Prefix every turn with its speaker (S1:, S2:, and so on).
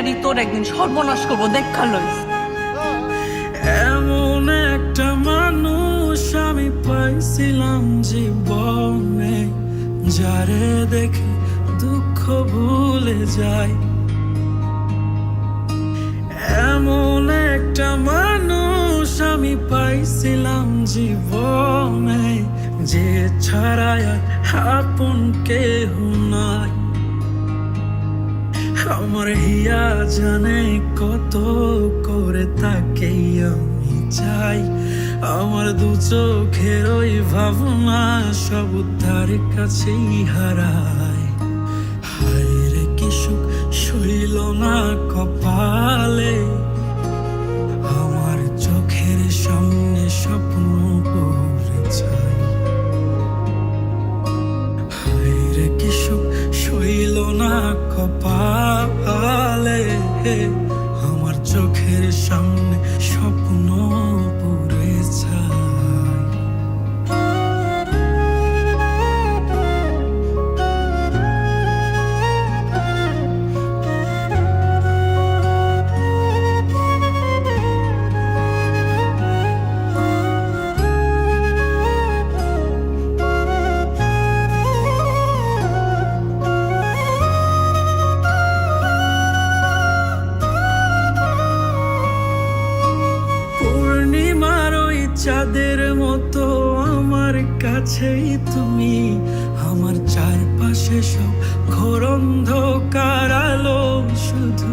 S1: জানি তোর একদিন সর্বনাশ করবো, দেখা লইস।
S2: এমন একটা মানুষ আমি পাইছিলাম জীবনে, যারে দেখে দুঃখ ভুলে যায়। এমন একটা মানুষ আমি পাইছিলাম জীবনে, যে ছাড়ায় আপন কেহ নাই। আমার হিয়া জানে কত করে তাকে আমি চাই। আমার দু চোখের ওই ভাবনা সব তার কাছেই হারায়। হায় রে কি সুখ সইল না কপালে, আমার চোখের সামনে স্বপ্ন পড়ে যায়। হায় রে কি সুখ সইল না কপালে, আমার চোখের সামনে স্বপ্ন পড়ে যায়। পূর্ণিমার ওই চাঁদের মতো আমার কাছেই তুমি, আমার চারপাশে সব ঘোর অন্ধকার আলো শুধু